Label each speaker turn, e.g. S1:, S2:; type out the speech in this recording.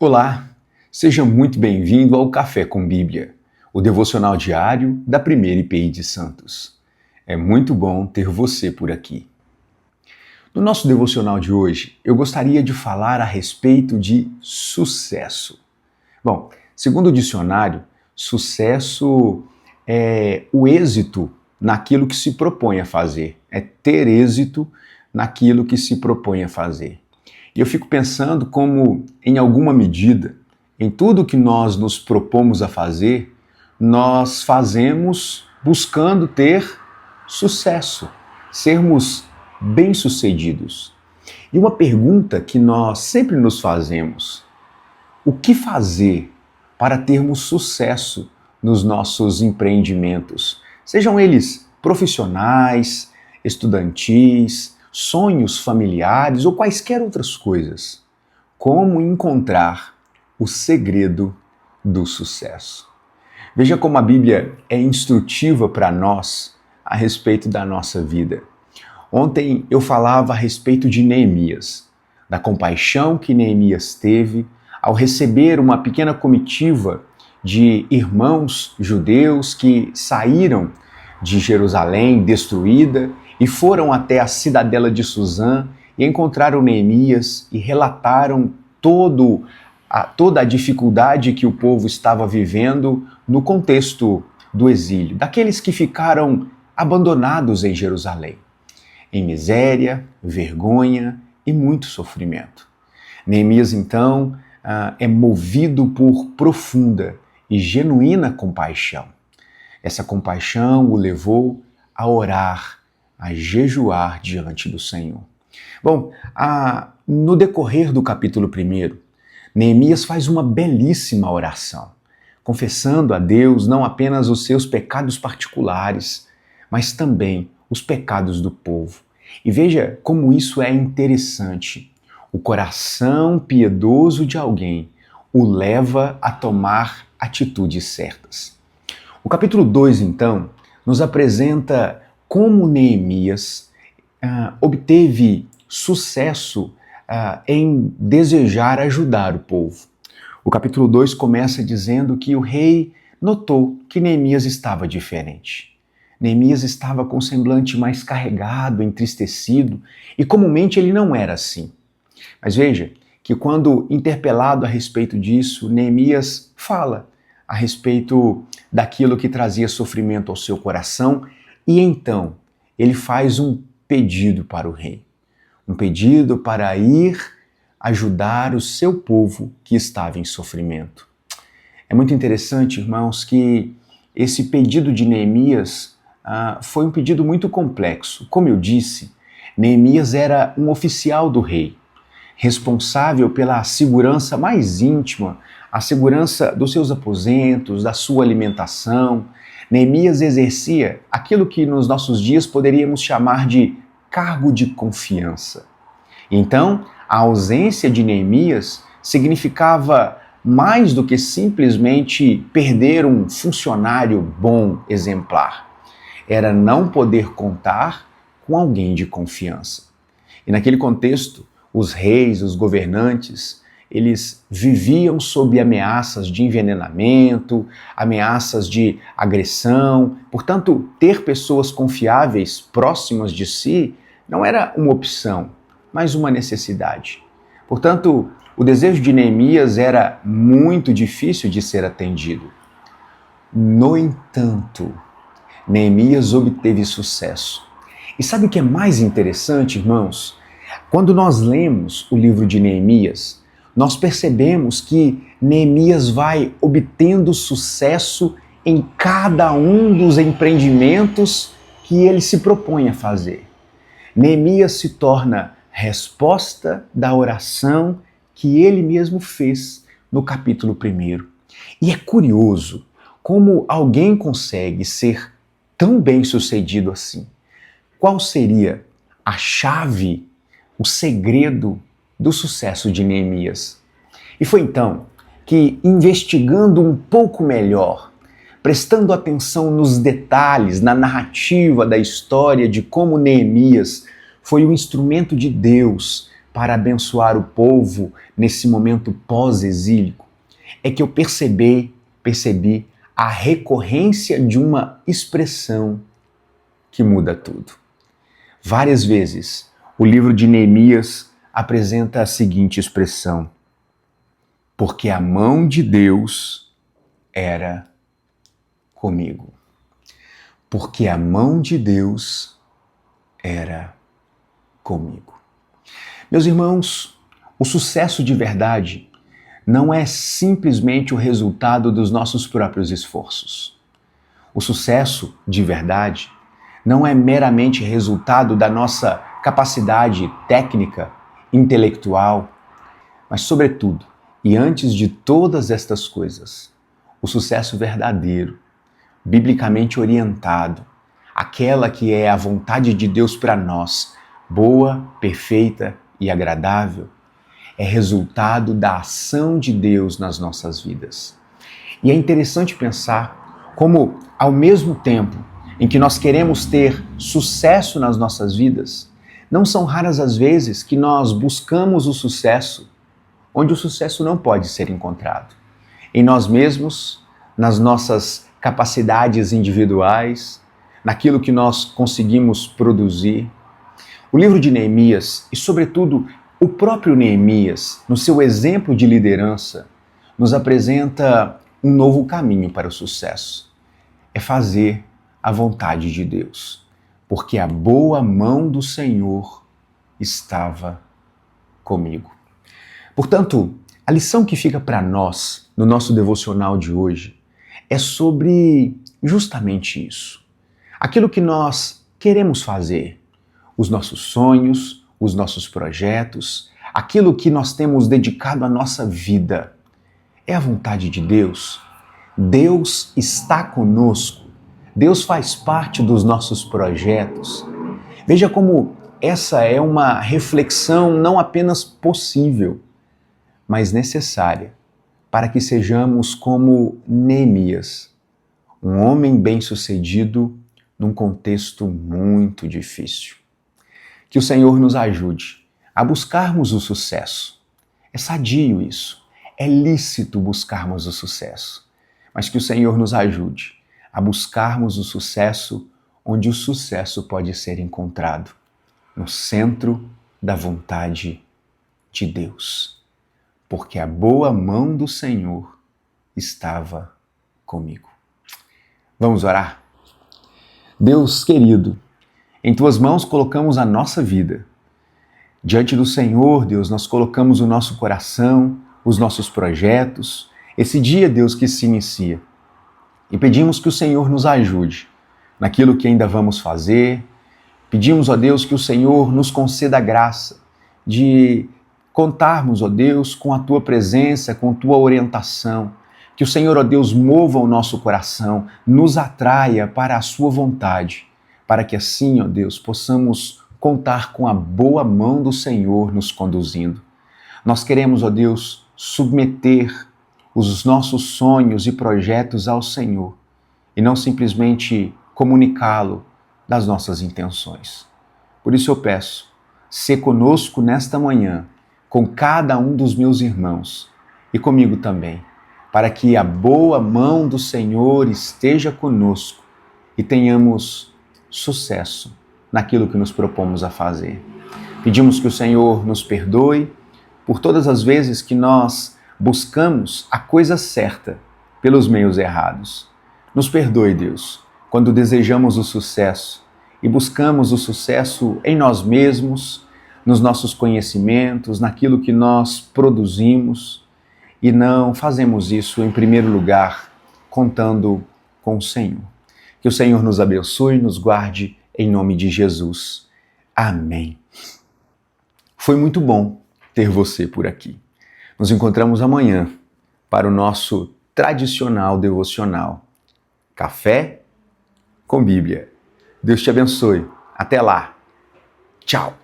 S1: Olá, seja muito bem-vindo ao Café com Bíblia, o devocional diário da Primeira IPI de Santos. É muito bom ter você por aqui. No nosso devocional de hoje, eu gostaria de falar a respeito de sucesso. Bom, segundo o dicionário, sucesso é o êxito naquilo que se propõe a fazer, é ter êxito naquilo que se propõe a fazer. E eu fico pensando como, em alguma medida, em tudo que nós nos propomos a fazer, nós fazemos buscando ter sucesso, sermos bem-sucedidos. E uma pergunta que nós sempre nos fazemos: o que fazer para termos sucesso nos nossos empreendimentos? Sejam eles profissionais, estudantis, sonhos familiares ou quaisquer outras coisas. Como encontrar o segredo do sucesso? Veja como a Bíblia é instrutiva para nós a respeito da nossa vida. Ontem eu falava a respeito de Neemias, da compaixão que Neemias teve ao receber uma pequena comitiva de irmãos judeus que saíram de Jerusalém destruída e foram até a cidadela de Suzã e encontraram Neemias e relataram toda a dificuldade que o povo estava vivendo no contexto do exílio, daqueles que ficaram abandonados em Jerusalém, em miséria, vergonha e muito sofrimento. Neemias, então, é movido por profunda e genuína compaixão. Essa compaixão o levou a orar, a jejuar diante do Senhor. Bom, no decorrer do capítulo 1, Neemias faz uma belíssima oração, confessando a Deus não apenas os seus pecados particulares, mas também os pecados do povo. E veja como isso é interessante. O coração piedoso de alguém o leva a tomar atitudes certas. O capítulo 2, então, nos apresenta como Neemias obteve sucesso em desejar ajudar o povo. O capítulo 2 começa dizendo que o rei notou que Neemias estava diferente. Neemias estava com o semblante mais carregado, entristecido, e comumente ele não era assim. Mas veja que quando interpelado a respeito disso, Neemias fala a respeito daquilo que trazia sofrimento ao seu coração, e então ele faz um pedido para o rei. Um pedido para ir ajudar o seu povo que estava em sofrimento. É muito interessante, irmãos, que esse pedido de Neemias foi um pedido muito complexo. Como eu disse, Neemias era um oficial do rei, responsável pela segurança mais íntima, a segurança dos seus aposentos, da sua alimentação. Neemias exercia aquilo que nos nossos dias poderíamos chamar de cargo de confiança. Então, a ausência de Neemias significava mais do que simplesmente perder um funcionário bom, exemplar. Era não poder contar com alguém de confiança. E naquele contexto, os reis, os governantes, eles viviam sob ameaças de envenenamento, ameaças de agressão. Portanto, ter pessoas confiáveis próximas de si não era uma opção, mas uma necessidade. Portanto, o desejo de Neemias era muito difícil de ser atendido. No entanto, Neemias obteve sucesso. E sabe o que é mais interessante, irmãos? Quando nós lemos o livro de Neemias, nós percebemos que Neemias vai obtendo sucesso em cada um dos empreendimentos que ele se propõe a fazer. Neemias se torna resposta da oração que ele mesmo fez no capítulo 1. E é curioso como alguém consegue ser tão bem-sucedido assim. Qual seria a chave, o segredo do sucesso de Neemias? E foi então que, investigando um pouco melhor, prestando atenção nos detalhes, na narrativa da história de como Neemias foi um instrumento de Deus para abençoar o povo nesse momento pós-exílico é que eu percebi a recorrência de uma expressão que muda tudo. Várias vezes, o livro de Neemias apresenta a seguinte expressão: porque a mão de Deus era comigo. Porque a mão de Deus era comigo. Meus irmãos, o sucesso de verdade não é simplesmente o resultado dos nossos próprios esforços. O sucesso de verdade não é meramente resultado da nossa capacidade técnica, intelectual, mas, sobretudo, e antes de todas estas coisas, o sucesso verdadeiro, biblicamente orientado, aquela que é a vontade de Deus para nós, boa, perfeita e agradável, é resultado da ação de Deus nas nossas vidas. E é interessante pensar como, ao mesmo tempo em que nós queremos ter sucesso nas nossas vidas, não são raras as vezes que nós buscamos o sucesso onde o sucesso não pode ser encontrado. Em nós mesmos, nas nossas capacidades individuais, naquilo que nós conseguimos produzir. O livro de Neemias, e sobretudo o próprio Neemias, no seu exemplo de liderança, nos apresenta um novo caminho para o sucesso. É fazer a vontade de Deus, porque a boa mão do Senhor estava comigo. Portanto, a lição que fica para nós no nosso devocional de hoje é sobre justamente isso. Aquilo que nós queremos fazer, os nossos sonhos, os nossos projetos, aquilo que nós temos dedicado a nossa vida. É a vontade de Deus? Deus está conosco. Deus faz parte dos nossos projetos. Veja como essa é uma reflexão não apenas possível, mas necessária para que sejamos como Neemias, um homem bem-sucedido num contexto muito difícil. Que o Senhor nos ajude a buscarmos o sucesso. É sadio isso, é lícito buscarmos o sucesso, mas que o Senhor nos ajude a buscarmos o sucesso onde o sucesso pode ser encontrado, no centro da vontade de Deus. Porque a boa mão do Senhor estava comigo. Vamos orar? Deus querido, em Tuas mãos colocamos a nossa vida. Diante do Senhor, Deus, nós colocamos o nosso coração, os nossos projetos, esse dia, Deus, que se inicia. E pedimos que o Senhor nos ajude naquilo que ainda vamos fazer. Pedimos, ó Deus, que o Senhor nos conceda a graça de contarmos, ó Deus, com a Tua presença, com a Tua orientação. Que o Senhor, ó Deus, mova o nosso coração, nos atraia para a Sua vontade, para que assim, ó Deus, possamos contar com a boa mão do Senhor nos conduzindo. Nós queremos, ó Deus, submeter os nossos sonhos e projetos ao Senhor e não simplesmente comunicá-lo das nossas intenções. Por isso eu peço, sê conosco nesta manhã, com cada um dos meus irmãos e comigo também, para que a boa mão do Senhor esteja conosco e tenhamos sucesso naquilo que nos propomos a fazer. Pedimos que o Senhor nos perdoe por todas as vezes que nós buscamos a coisa certa pelos meios errados. Nos perdoe, Deus, quando desejamos o sucesso e buscamos o sucesso em nós mesmos, nos nossos conhecimentos, naquilo que nós produzimos e não fazemos isso em primeiro lugar contando com o Senhor. Que o Senhor nos abençoe e nos guarde em nome de Jesus. Amém. Foi muito bom ter você por aqui. Nos encontramos amanhã para o nosso tradicional devocional Café com Bíblia. Deus te abençoe. Até lá. Tchau.